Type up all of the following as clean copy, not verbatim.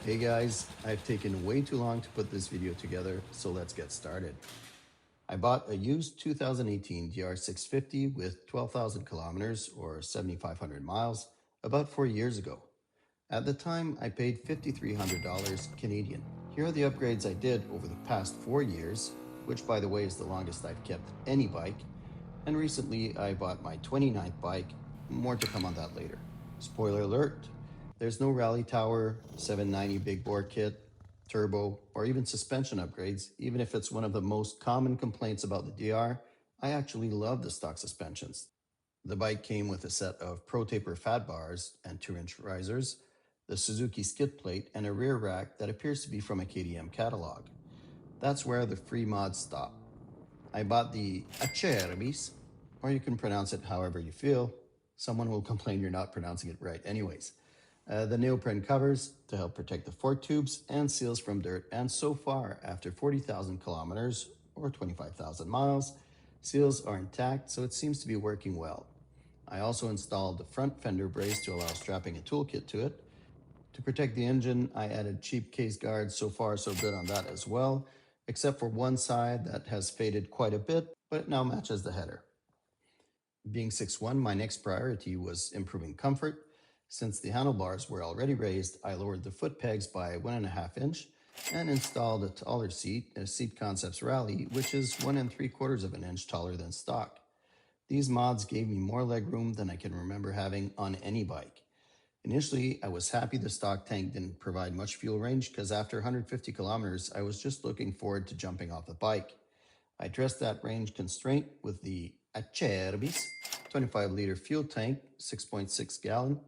Hey guys, I've taken way too long to put this video together, so let's get started. I bought a used 2018 DR650 with 12,000 kilometers or 7,500 miles about 4 years ago. At the time, I paid $5,300 Canadian. Here are the upgrades I did over the past 4 years, which by the way is the longest I've kept any bike, and recently I bought my 29th bike. More to come on that later. Spoiler alert, there's no rally tower, 790 big bore kit, turbo, or even suspension upgrades. Even if it's one of the most common complaints about the DR, I actually love the stock suspensions. The bike came with a set of Pro Taper fat bars and 2-inch risers, the Suzuki skid plate, and a rear rack that appears to be from a KTM catalog. That's where the free mods stop. I bought the Acerbis, or you can pronounce it however you feel. Someone will complain you're not pronouncing it right anyways. The neoprene covers to help protect the fork tubes and seals from dirt, and so far, after 40,000 kilometers or 25,000 miles, seals are intact, so it seems to be working well. I also installed the front fender brace to allow strapping a toolkit to it. To protect the engine, I added cheap case guards. So far so good on that as well, except for one side that has faded quite a bit, but it now matches the header. Being 6'1", my next priority was improving comfort. Since the handlebars were already raised, I lowered the foot pegs by 1.5 inch and installed a taller seat, a Seat Concepts Rally, which is 1 3/4 of an inch taller than stock. These mods gave me more legroom than I can remember having on any bike. Initially, I was happy the stock tank didn't provide much fuel range because after 150 kilometers, I was just looking forward to jumping off the bike. I addressed that range constraint with the Acerbis 25-liter fuel tank, 6.6 gallon.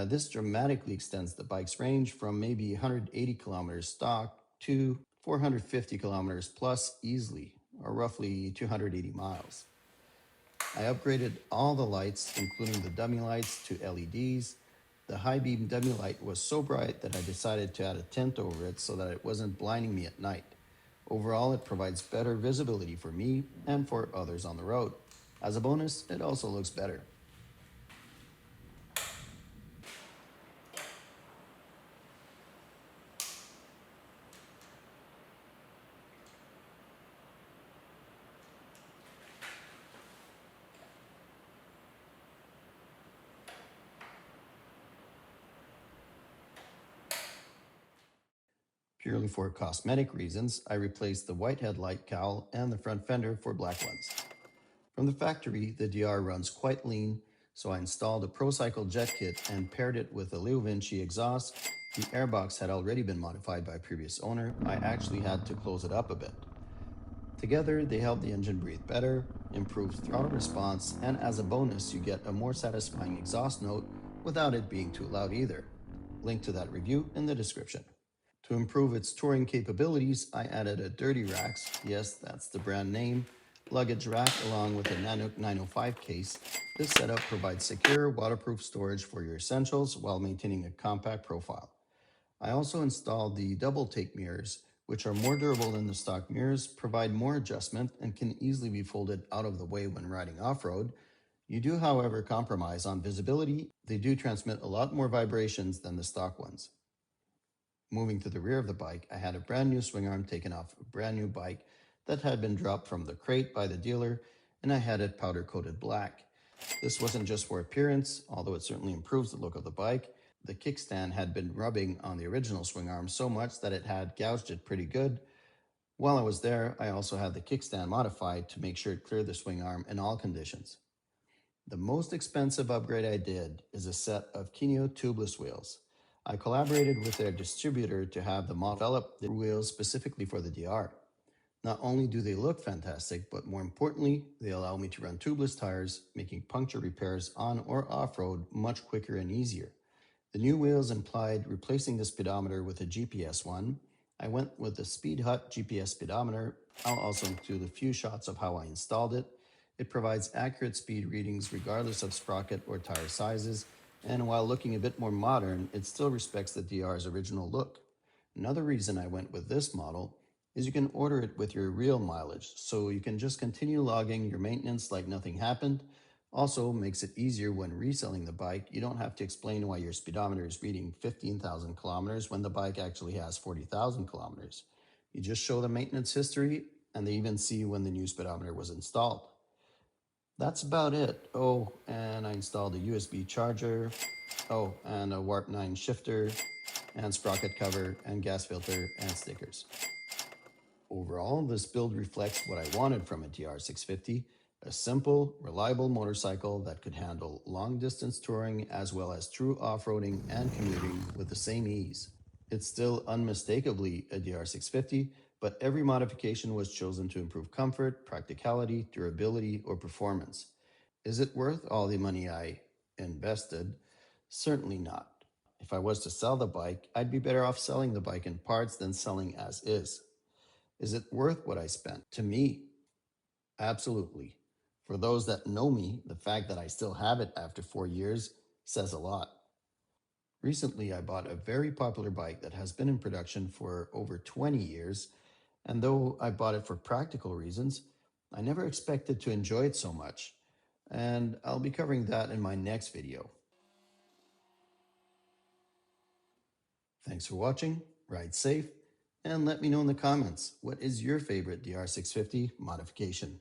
This dramatically extends the bike's range from maybe 180 kilometers stock to 450 kilometers plus easily, or roughly 280 miles. I upgraded all the lights, including the dummy lights, to LEDs. The high beam dummy light was so bright that I decided to add a tint over it so that it wasn't blinding me at night. Overall, it provides better visibility for me and for others on the road. As a bonus, it also looks better. Purely for cosmetic reasons, I replaced the white headlight cowl and the front fender for black ones. From the factory, the DR runs quite lean, so I installed a ProCycle jet kit and paired it with a Leo Vinci exhaust. The airbox had already been modified by a previous owner. I actually had to close it up a bit. Together, they help the engine breathe better, improve throttle response, and as a bonus, you get a more satisfying exhaust note without it being too loud either. Link to that review in the description. To improve its touring capabilities, I added a Dirty Racks, yes, that's the brand name, luggage rack along with a Nanook 905 case. This setup provides secure, waterproof storage for your essentials while maintaining a compact profile. I also installed the double take mirrors, which are more durable than the stock mirrors, provide more adjustment, and can easily be folded out of the way when riding off-road. You do, however, compromise on visibility. They do transmit a lot more vibrations than the stock ones. Moving to the rear of the bike, I had a brand new swing arm taken off a brand new bike that had been dropped from the crate by the dealer, and I had it powder coated black. This wasn't just for appearance, although it certainly improves the look of the bike. The kickstand had been rubbing on the original swing arm so much that it had gouged it pretty good. While I was there, I also had the kickstand modified to make sure it cleared the swing arm in all conditions. The most expensive upgrade I did is a set of Kineo tubeless wheels. I collaborated with their distributor to have them develop the wheels specifically for the DR. Not only do they look fantastic, but more importantly, they allow me to run tubeless tires, making puncture repairs on or off-road much quicker and easier. The new wheels implied replacing the speedometer with a GPS one. I went with the Speedhut GPS speedometer. I'll also include a few shots of how I installed it. It provides accurate speed readings regardless of sprocket or tire sizes, and while looking a bit more modern, it still respects the DR's original look. Another reason I went with this model is you can order it with your real mileage, so you can just continue logging your maintenance like nothing happened. Also makes it easier when reselling the bike. You don't have to explain why your speedometer is reading 15,000 kilometers when the bike actually has 40,000 kilometers. You just show the maintenance history, and they even see when the new speedometer was installed. That's about it. Oh, and I installed a USB charger. Oh, and a Warp 9 shifter, and sprocket cover, and gas filter, and stickers. Overall, this build reflects what I wanted from a DR650, a simple, reliable motorcycle that could handle long-distance touring as well as true off-roading and commuting with the same ease. It's still unmistakably a DR650, but every modification was chosen to improve comfort, practicality, durability, or performance. Is it worth all the money I invested? Certainly not. If I was to sell the bike, I'd be better off selling the bike in parts than selling as is. Is it worth what I spent? To me, absolutely. For those that know me, the fact that I still have it after 4 years says a lot. Recently, I bought a very popular bike that has been in production for over 20 years, and though I bought it for practical reasons, I never expected to enjoy it so much, and I'll be covering that in my next video. Thanks for watching, ride safe, and let me know in the comments, what is your favorite DR650 modification?